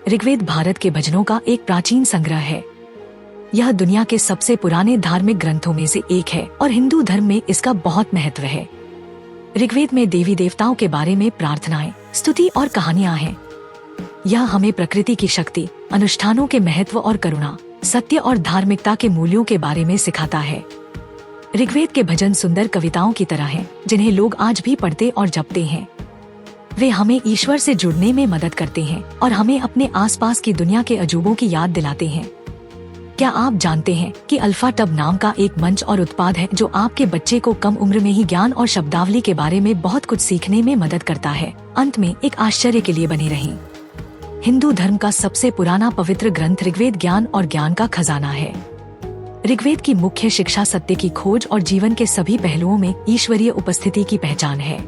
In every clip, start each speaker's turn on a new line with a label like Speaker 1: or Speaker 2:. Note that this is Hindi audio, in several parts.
Speaker 1: ऋग्वेद भारत के भजनों का एक प्राचीन संग्रह है। यह दुनिया के सबसे पुराने धार्मिक ग्रंथों में से एक है और हिंदू धर्म में इसका बहुत महत्व है। ऋग्वेद में देवी देवताओं के बारे में प्रार्थनाएं, स्तुति और कहानियां हैं। यह हमें प्रकृति की शक्ति, अनुष्ठानों के महत्व और करुणा, सत्य और धार्मिकता के मूल्यों के बारे में सिखाता है। ऋग्वेद के भजन सुंदर कविताओं की तरह हैं, जिन्हें लोग आज भी पढ़ते और जपते हैं। वे हमें ईश्वर से जुड़ने में मदद करते हैं और हमें अपने आसपास की दुनिया के अजूबों की याद दिलाते हैं। क्या आप जानते हैं कि अल्फा टब नाम का एक मंच और उत्पाद है जो आपके बच्चे को कम उम्र में ही ज्ञान और शब्दावली के बारे में बहुत कुछ सीखने में मदद करता है। अंत में एक आश्चर्य के लिए बने रहें। हिंदू धर्म का सबसे पुराना पवित्र ग्रंथ ऋग्वेद ज्ञान और ज्ञान का खजाना है। ऋग्वेद की मुख्य शिक्षा सत्य की खोज और जीवन के सभी पहलुओं में ईश्वरीय उपस्थिति की पहचान है।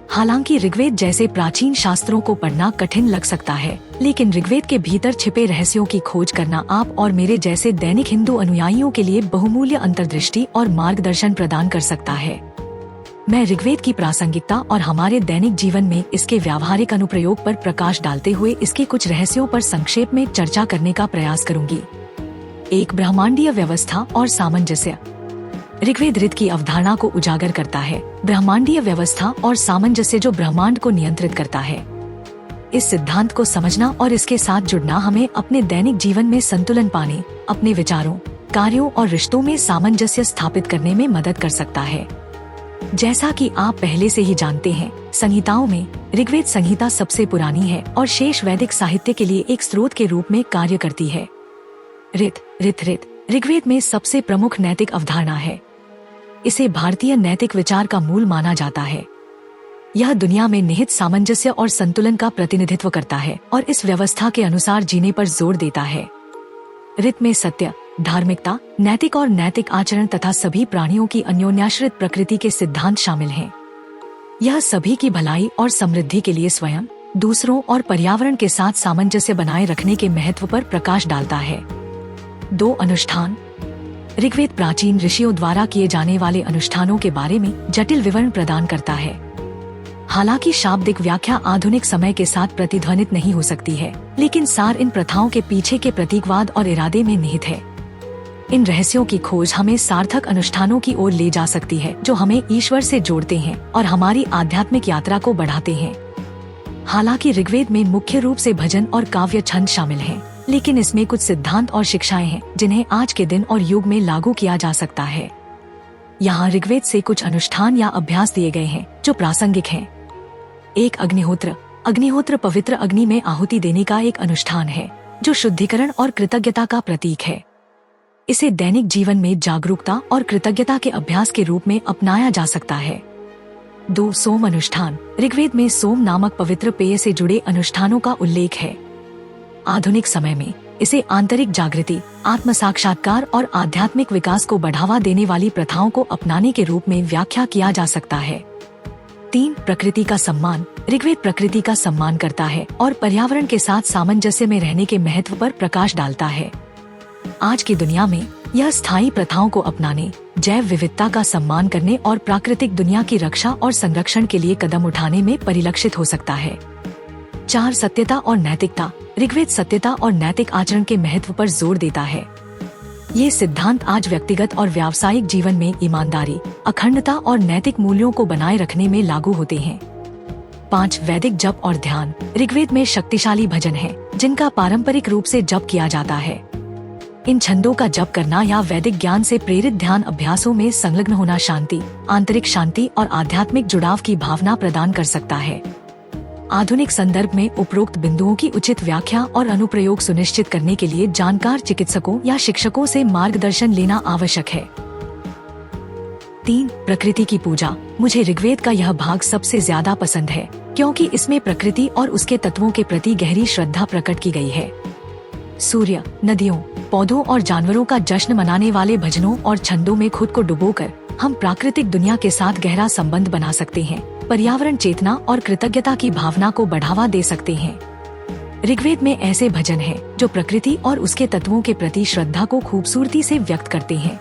Speaker 1: हालांकि ऋग्वेद जैसे प्राचीन शास्त्रों को पढ़ना कठिन लग सकता है, लेकिन ऋग्वेद के भीतर छिपे रहस्यों की खोज करना आप और मेरे जैसे दैनिक हिंदू अनुयायियों के लिए बहुमूल्य अंतर्दृष्टि और मार्गदर्शन प्रदान कर सकता है। मैं ऋग्वेद की प्रासंगिकता और हमारे दैनिक जीवन में इसके व्यावहारिक अनुप्रयोग पर प्रकाश डालते हुए इसके कुछ रहस्यों पर संक्षेप में चर्चा करने का प्रयास करूंगी। एक ब्रह्मांडीय व्यवस्था और सामंजस्य। ऋग्वेद ऋत की अवधारणा को उजागर करता है, ब्रह्मांडीय व्यवस्था और सामंजस्य जो ब्रह्मांड को नियंत्रित करता है। इस सिद्धांत को समझना और इसके साथ जुड़ना हमें अपने दैनिक जीवन में संतुलन पाने, अपने विचारों, कार्यों और रिश्तों में सामंजस्य स्थापित करने में मदद कर सकता है। जैसा कि आप पहले से ही जानते हैं, संहिताओं में ऋग्वेद संहिता सबसे पुरानी है और शेष वैदिक साहित्य के लिए एक स्रोत के रूप में कार्य करती है। ऋत ऋग्वेद में सबसे प्रमुख नैतिक अवधारणा है। इसे भारतीय नैतिक विचार का मूल माना जाता है। यह दुनिया में निहित सामंजस्य और संतुलन का प्रतिनिधित्व करता है और इस व्यवस्था के अनुसार जीने पर जोर देता है। ऋत में सत्य, धार्मिकता, नैतिक और नैतिक आचरण तथा सभी प्राणियों की अन्योन्याश्रित प्रकृति के सिद्धांत शामिल हैं। यह सभी की भलाई और समृद्धि के लिए स्वयं, दूसरों और पर्यावरण के साथ सामंजस्य बनाए रखने के महत्व पर प्रकाश डालता है। 2 अनुष्ठान। ऋग्वेद प्राचीन ऋषियों द्वारा किए जाने वाले अनुष्ठानों के बारे में जटिल विवरण प्रदान करता है। हालांकि शाब्दिक व्याख्या आधुनिक समय के साथ प्रतिध्वनित नहीं हो सकती है, लेकिन सार इन प्रथाओं के पीछे के प्रतीकवाद और इरादे में निहित है। इन रहस्यों की खोज हमें सार्थक अनुष्ठानों की ओर ले जा सकती है, जो हमें ईश्वर से जोड़ते हैं और हमारी आध्यात्मिक यात्रा को बढ़ाते हैं। हालांकि ऋग्वेद में मुख्य रूप से भजन और काव्य छंद शामिल हैं, लेकिन इसमें कुछ सिद्धांत और शिक्षाएं हैं जिन्हें आज के दिन और युग में लागू किया जा सकता है। यहाँ ऋग्वेद से कुछ अनुष्ठान या अभ्यास दिए गए हैं जो प्रासंगिक हैं। 1 अग्निहोत्र। अग्निहोत्र पवित्र अग्नि में आहुति देने का एक अनुष्ठान है जो शुद्धिकरण और कृतज्ञता का प्रतीक है। इसे दैनिक जीवन में जागरूकता और कृतज्ञता के अभ्यास के रूप में अपनाया जा सकता है। 2 सोम अनुष्ठान। ऋग्वेद में सोम नामक पवित्र पेय से जुड़े अनुष्ठानों का उल्लेख है। आधुनिक समय में इसे आंतरिक जागृति, आत्म साक्षात्कार और आध्यात्मिक विकास को बढ़ावा देने वाली प्रथाओं को अपनाने के रूप में व्याख्या किया जा सकता है। 3 प्रकृति का सम्मान। ऋग्वेद प्रकृति का सम्मान करता है और पर्यावरण के साथ सामंजस्य में रहने के महत्व पर प्रकाश डालता है। आज की दुनिया में यह स्थायी प्रथाओं को अपनाने, जैव विविधता का सम्मान करने और प्राकृतिक दुनिया की रक्षा और संरक्षण के लिए कदम उठाने में परिलक्षित हो सकता है। 4 सत्यता और नैतिकता। ऋग्वेद सत्यता और नैतिक आचरण के महत्व पर जोर देता है। ये सिद्धांत आज व्यक्तिगत और व्यावसायिक जीवन में ईमानदारी, अखंडता और नैतिक मूल्यों को बनाए रखने में लागू होते हैं। 5 वैदिक जप और ध्यान। ऋग्वेद में शक्तिशाली भजन हैं, जिनका पारंपरिक रूप से जप किया जाता है। इन छंदों का जप करना या वैदिक ज्ञान से प्रेरित ध्यान अभ्यासों में संलग्न होना शांति, आंतरिक शांति और आध्यात्मिक जुड़ाव की भावना प्रदान कर सकता है। आधुनिक संदर्भ में उपरोक्त बिंदुओं की उचित व्याख्या और अनुप्रयोग सुनिश्चित करने के लिए जानकार चिकित्सकों या शिक्षकों से मार्गदर्शन लेना आवश्यक है। 3 प्रकृति की पूजा। मुझे ऋग्वेद का यह भाग सबसे ज्यादा पसंद है, क्योंकि इसमें प्रकृति और उसके तत्वों के प्रति गहरी श्रद्धा प्रकट की गई है। सूर्य, नदियों, पौधों और जानवरों का जश्न मनाने वाले भजनों और छंदों में खुद को डुबोकर हम प्राकृतिक दुनिया के साथ गहरा संबंध बना सकते हैं, पर्यावरण चेतना और कृतज्ञता की भावना को बढ़ावा दे सकते हैं। ऋग्वेद में ऐसे भजन हैं जो प्रकृति और उसके तत्वों के प्रति श्रद्धा को खूबसूरती से व्यक्त करते हैं।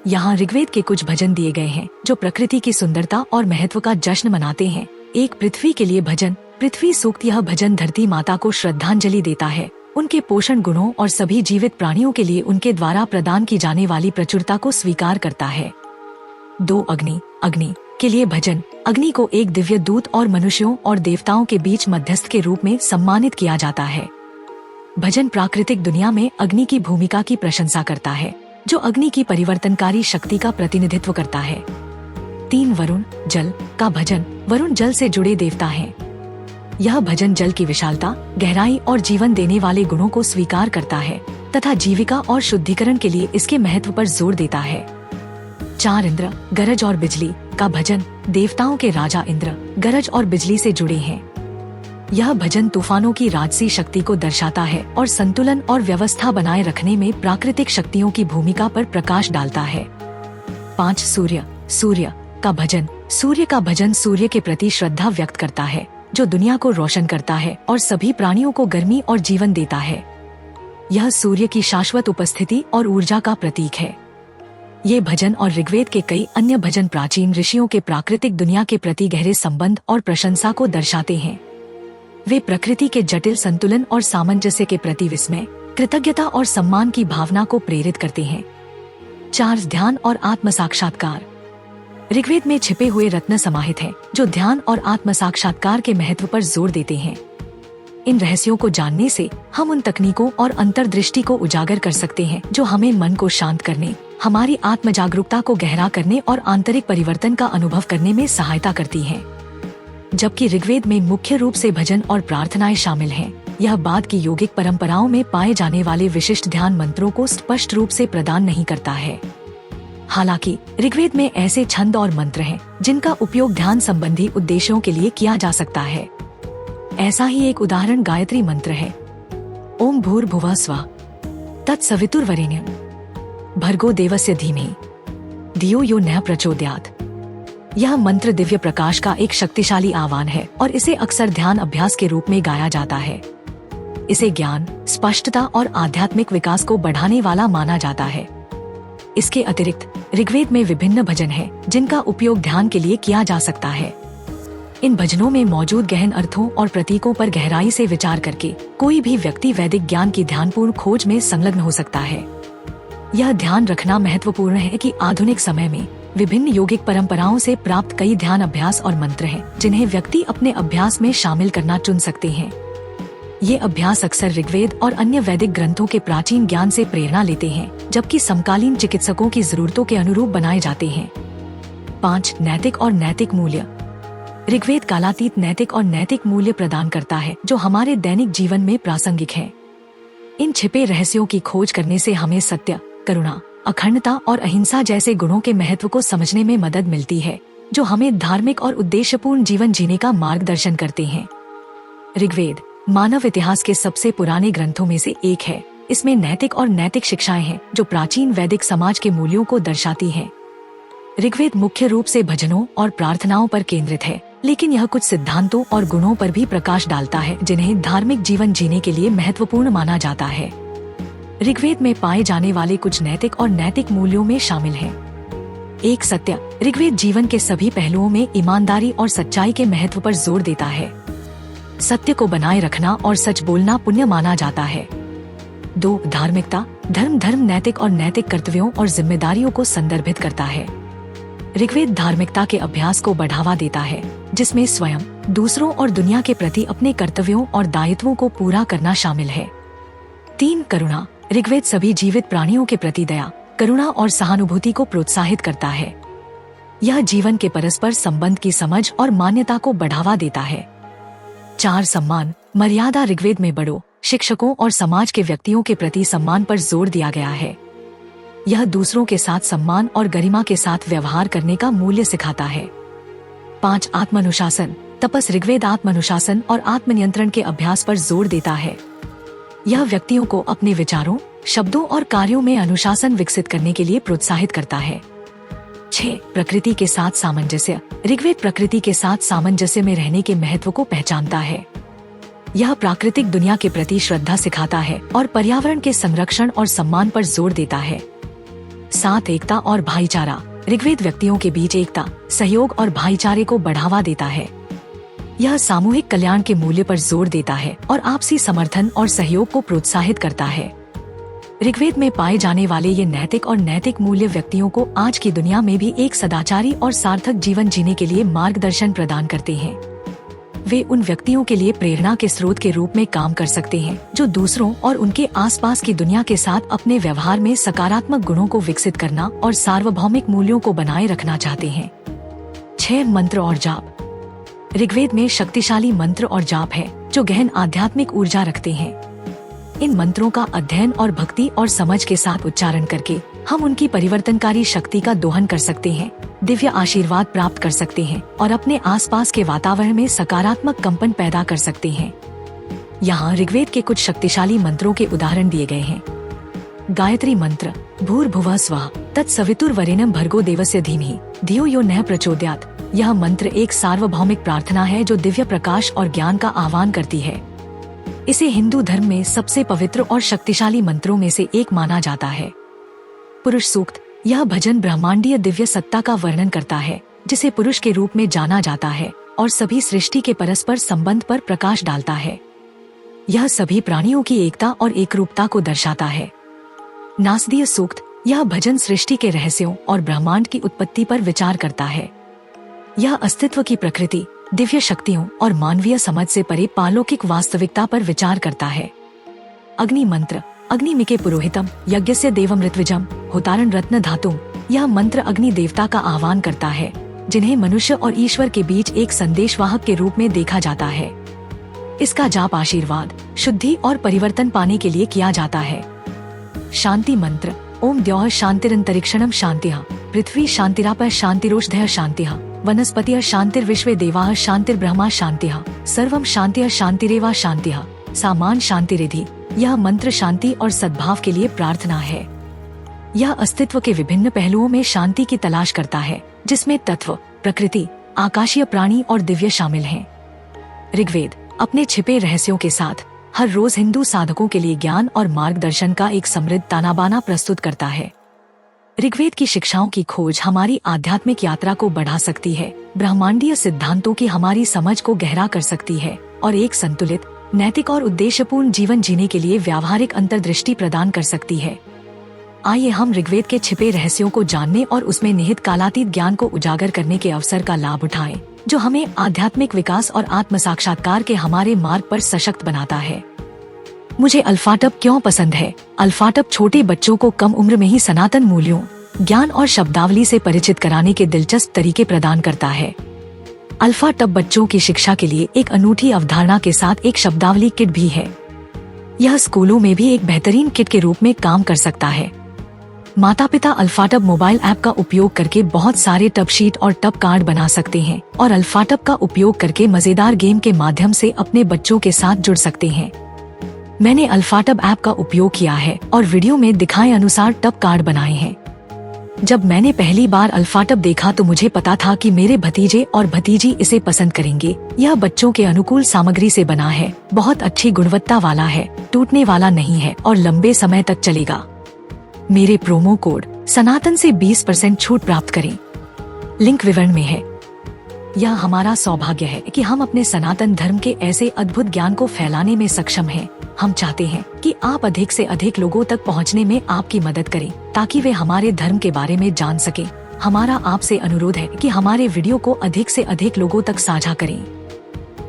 Speaker 1: यहाँ ऋग्वेद के कुछ भजन दिए गए हैं जो प्रकृति की सुंदरता और महत्व का जश्न मनाते हैं। 1 पृथ्वी के लिए भजन। पृथ्वी सूक्त यह भजन धरती माता को श्रद्धांजलि देता है, उनके पोषण गुणों और सभी जीवित प्राणियों के लिए उनके द्वारा प्रदान की जाने वाली प्रचुरता को स्वीकार करता है। 2 अग्नि। अग्नि के लिए भजन। अग्नि को एक दिव्य दूत और मनुष्यों और देवताओं के बीच मध्यस्थ के रूप में सम्मानित किया जाता है। भजन प्राकृतिक दुनिया में अग्नि की भूमिका की प्रशंसा करता है, जो अग्नि की परिवर्तनकारी शक्ति का प्रतिनिधित्व करता है। 3 वरुण। जल का भजन। वरुण जल से जुड़े देवता हैं। यह भजन जल की विशालता, गहराई और जीवन देने वाले गुणों को स्वीकार करता है तथा जीविका और शुद्धिकरण के लिए इसके महत्व पर जोर देता है। 4 इंद्र। गरज और बिजली का भजन। देवताओं के राजा इंद्र गरज और बिजली से जुड़े हैं। यह भजन तूफानों की राजसी शक्ति को दर्शाता है और संतुलन और व्यवस्था बनाए रखने में प्राकृतिक शक्तियों की भूमिका पर प्रकाश डालता है। 5 सूर्य। सूर्य का भजन। सूर्य का भजन सूर्य के प्रति श्रद्धा व्यक्त करता है, जो दुनिया को रोशन करता है और सभी प्राणियों को गर्मी और जीवन देता है। यह सूर्य की शाश्वत उपस्थिति और ऊर्जा का प्रतीक है। ये भजन और ऋग्वेद के कई अन्य भजन प्राचीन ऋषियों के प्राकृतिक दुनिया के प्रति गहरे संबंध और प्रशंसा को दर्शाते हैं। वे प्रकृति के जटिल संतुलन और सामंजस्य के प्रति विस्मय, कृतज्ञता और सम्मान की भावना को प्रेरित करते हैं। 4 ध्यान और आत्म साक्षात्कार। ऋग्वेद में छिपे हुए रत्न समाहित हैं, जो ध्यान और आत्म साक्षात्कार के महत्व पर जोर देते हैं। इन रहस्यों को जानने से हम उन तकनीकों और अंतर्दृष्टि को उजागर कर सकते हैं जो हमें मन को शांत करने, हमारी आत्म जागरूकता को गहरा करने और आंतरिक परिवर्तन का अनुभव करने में सहायता करती हैं। जबकि ऋग्वेद में मुख्य रूप से भजन और प्रार्थनाएं शामिल हैं, यह बाद की योगिक परंपराओं में पाए जाने वाले विशिष्ट ध्यान मंत्रों को स्पष्ट रूप से प्रदान नहीं करता है। हालांकि ऋग्वेद में ऐसे छंद और मंत्र हैं जिनका उपयोग ध्यान संबंधी उद्देश्यों के लिए किया जा सकता है। ऐसा ही एक उदाहरण गायत्री मंत्र है। ओम भूर्भुवः स्वः तत्सवितुर्वरेण्यं भर्गो देवस्य धीमहि धियो यो नः प्रचोदयात्। यह मंत्र दिव्य प्रकाश का एक शक्तिशाली आह्वान है और इसे अक्सर ध्यान अभ्यास के रूप में गाया जाता है। इसे ज्ञान, स्पष्टता और आध्यात्मिक विकास को बढ़ाने वाला माना जाता है। इसके अतिरिक्त ऋग्वेद में विभिन्न भजन हैं जिनका उपयोग ध्यान के लिए किया जा सकता है। इन भजनों में मौजूद गहन अर्थों और प्रतीकों पर गहराई से विचार करके कोई भी व्यक्ति वैदिक ज्ञान की ध्यानपूर्ण खोज में संलग्न हो सकता है। यह ध्यान रखना महत्वपूर्ण है कि आधुनिक समय में विभिन्न योगिक परंपराओं से प्राप्त कई ध्यान अभ्यास और मंत्र हैं जिन्हें व्यक्ति अपने अभ्यास में शामिल करना चुन सकते हैं। ये अभ्यास अक्सर ऋग्वेद और अन्य वैदिक ग्रंथों के प्राचीन ज्ञान से प्रेरणा लेते हैं, जबकि समकालीन चिकित्सकों की जरूरतों के अनुरूप बनाए जाते हैं। 5 नैतिक और नैतिक मूल्य। ऋग्वेद कालातीत नैतिक और नैतिक मूल्य प्रदान करता है जो हमारे दैनिक जीवन में प्रासंगिक है। इन छिपे रहस्यों की खोज करने से हमें सत्य, करुणा, अखंडता और अहिंसा जैसे गुणों के महत्व को समझने में मदद मिलती है, जो हमें धार्मिक और उद्देश्यपूर्ण जीवन जीने का मार्गदर्शन करते हैं। ऋग्वेद मानव इतिहास के सबसे पुराने ग्रंथों में से एक है। इसमें नैतिक और नैतिक शिक्षाएं हैं जो प्राचीन वैदिक समाज के मूल्यों को दर्शाती हैं। ऋग्वेद मुख्य रूप से भजनों और प्रार्थनाओं पर केंद्रित है, लेकिन यह कुछ सिद्धांतों और गुणों पर भी प्रकाश डालता है जिन्हें धार्मिक जीवन जीने के लिए महत्वपूर्ण माना जाता है। ऋग्वेद में पाए जाने वाले कुछ नैतिक और नैतिक मूल्यों में शामिल हैं। 1 सत्य। ऋग्वेद जीवन के सभी पहलुओं में ईमानदारी और सच्चाई के महत्व पर जोर देता है। सत्य को बनाए रखना और सच बोलना पुण्य माना जाता है। 2 धार्मिकता। धर्म नैतिक और नैतिक कर्तव्यों और जिम्मेदारियों को संदर्भित करता है। ऋग्वेद धार्मिकता के अभ्यास को बढ़ावा देता है, जिसमें स्वयं, दूसरों और दुनिया के प्रति अपने कर्तव्यों और दायित्वों को पूरा करना शामिल है। 3 करुणा। ऋग्वेद सभी जीवित प्राणियों के प्रति दया, करुणा और सहानुभूति को प्रोत्साहित करता है। यह जीवन के परस्पर संबंध की समझ और मान्यता को बढ़ावा देता है। 4 सम्मान, मर्यादा। ऋग्वेद में बड़ों, शिक्षकों और समाज के व्यक्तियों के प्रति सम्मान पर जोर दिया गया है। यह दूसरों के साथ सम्मान और गरिमा के साथ व्यवहार करने का मूल्य सिखाता है। 5 आत्मानुशासन, तपस। ऋग्वेद आत्मानुशासन और आत्मनियंत्रण के अभ्यास पर जोर देता है। यह व्यक्तियों को अपने विचारों, शब्दों और कार्यों में अनुशासन विकसित करने के लिए प्रोत्साहित करता है। 6 प्रकृति के साथ सामंजस्य। ऋग्वेद प्रकृति के साथ सामंजस्य में रहने के महत्व को पहचानता है। यह प्राकृतिक दुनिया के प्रति श्रद्धा सिखाता है और पर्यावरण के संरक्षण और सम्मान पर जोर देता है। 7 एकता और भाईचारा। ऋग्वेद व्यक्तियों के बीच एकता, सहयोग और भाईचारे को बढ़ावा देता है। यह सामूहिक कल्याण के मूल्य पर जोर देता है और आपसी समर्थन और सहयोग को प्रोत्साहित करता है। ऋग्वेद में पाए जाने वाले ये नैतिक और नैतिक मूल्य व्यक्तियों को आज की दुनिया में भी एक सदाचारी और सार्थक जीवन जीने के लिए मार्गदर्शन प्रदान करते हैं। वे उन व्यक्तियों के लिए प्रेरणा के स्रोत के रूप में काम कर सकते हैं जो दूसरों और उनके आसपास की दुनिया के साथ अपने व्यवहार में सकारात्मक गुणों को विकसित करना और सार्वभौमिक मूल्यों को बनाए रखना चाहते हैं। 6 मंत्र और जाप। ऋग्वेद में शक्तिशाली मंत्र और जाप है जो गहन आध्यात्मिक ऊर्जा रखते हैं। इन मंत्रों का अध्ययन और भक्ति और समझ के साथ उच्चारण करके हम उनकी परिवर्तनकारी शक्ति का दोहन कर सकते हैं, दिव्य आशीर्वाद प्राप्त कर सकते हैं और अपने आसपास के वातावरण में सकारात्मक कंपन पैदा कर सकते हैं। यहाँ ऋग्वेद के कुछ शक्तिशाली मंत्रों के उदाहरण दिए गए हैं। गायत्री मंत्र, भूर्भुवः स्वः तत्सवितुर्वरेण्यं भर्गो देवस्य धीमहि धियो यो नः प्रचोदयात्। यह मंत्र एक सार्वभौमिक प्रार्थना है जो दिव्य प्रकाश और ज्ञान का आह्वान करती है। इसे हिंदू धर्म में सबसे पवित्र और शक्तिशाली मंत्रों में से एक माना जाता है। पुरुष सूक्त, यह भजन ब्रह्मांडीय दिव्य सत्ता का वर्णन करता है जिसे पुरुष के रूप में जाना जाता है और सभी सृष्टि के परस्पर संबंध पर प्रकाश डालता है। यह सभी प्राणियों की एकता और एकरूपता को दर्शाता है। नासदीय सूक्त, यह भजन सृष्टि के रहस्यों और ब्रह्मांड की उत्पत्ति पर विचार करता है। यह अस्तित्व की प्रकृति, दिव्य शक्तियों और मानवीय समझ से परे पालौकिक वास्तविकता पर विचार करता है। अग्नि मंत्र, अग्निमिके पुरोहितम यज्ञस्य देवम ऋत्विजम होतारण रत्न धातुम। यह मंत्र अग्नि देवता का आह्वान करता है जिन्हें मनुष्य और ईश्वर के बीच एक संदेशवाहक के रूप में देखा जाता है। इसका जाप आशीर्वाद, शुद्धि और परिवर्तन पाने के लिए किया जाता है। शांति मंत्र, ओम द्यौः शांतिरंतरिक्षणम शांतिः पृथ्वी शांतिरापः शांतिरोषधयः शांतिः वनस्पतिः शांतिर्विश्वे देवाः शांतिर्ब्रह्मा शांतिः सर्वं शांतिः शांतिरेवा शांतिः सामान शांतिरिधि। यह मंत्र शांति और सद्भाव के लिए प्रार्थना है। यह अस्तित्व के विभिन्न पहलुओं में शांति की तलाश करता है जिसमें तत्व, प्रकृति, आकाशीय प्राणी और दिव्य शामिल हैं। ऋग्वेद अपने छिपे रहस्यों के साथ हर रोज हिंदू साधकों के लिए ज्ञान और मार्गदर्शन का एक समृद्ध तानाबाना प्रस्तुत करता है। ऋग्वेद की शिक्षाओं की खोज हमारी आध्यात्मिक यात्रा को बढ़ा सकती है, ब्रह्मांडीय सिद्धांतों की हमारी समझ को गहरा कर सकती है और एक संतुलित, नैतिक और उद्देश्यपूर्ण जीवन जीने के लिए व्यावहारिक अंतर्दृष्टि प्रदान कर सकती है। आइए हम ऋग्वेद के छिपे रहस्यों को जानने और उसमें निहित कालातीत ज्ञान को उजागर करने के अवसर का लाभ उठाएं, जो हमें आध्यात्मिक विकास और आत्म साक्षात्कार के हमारे मार्ग पर सशक्त बनाता है। मुझे अल्फाटब क्यों पसंद है? अल्फाटब छोटे बच्चों को कम उम्र में ही सनातन मूल्यों, ज्ञान और शब्दावली से परिचित कराने के दिलचस्प तरीके प्रदान करता है। अल्फाटब बच्चों की शिक्षा के लिए एक अनूठी अवधारणा के साथ एक शब्दावली किट भी है। यह स्कूलों में भी एक बेहतरीन किट के रूप में काम कर सकता है। माता पिता अल्फाटब मोबाइल ऐप का उपयोग करके बहुत सारे टब शीट और टब कार्ड बना सकते हैं और अल्फाटब का उपयोग करके मजेदार गेम के माध्यम से अपने बच्चों के साथ जुड़ सकते हैं। मैंने अल्फाटब ऐप का उपयोग किया है और वीडियो में दिखाए अनुसार टब कार्ड बनाए हैं। जब मैंने पहली बार अल्फाटब देखा तो मुझे पता था कि मेरे भतीजे और भतीजी इसे पसंद करेंगे। यह बच्चों के अनुकूल सामग्री से बना है, बहुत अच्छी गुणवत्ता वाला है, टूटने वाला नहीं है और लंबे समय तक चलेगा। मेरे प्रोमो कोड सनातन से 20% छूट प्राप्त करें, लिंक विवरण में है। यह हमारा सौभाग्य है कि हम अपने सनातन धर्म के ऐसे अद्भुत ज्ञान को फैलाने में सक्षम हैं। हम चाहते हैं कि आप अधिक से अधिक लोगों तक पहुंचने में आपकी मदद करें ताकि वे हमारे धर्म के बारे में जान सकें। हमारा आपसे अनुरोध है कि हमारे वीडियो को अधिक से अधिक लोगों तक साझा करें।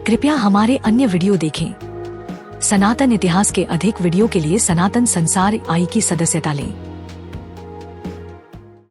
Speaker 1: कृपया हमारे अन्य वीडियो देखें। सनातन इतिहास के अधिक वीडियो के लिए सनातन संसार आई की सदस्यता लें।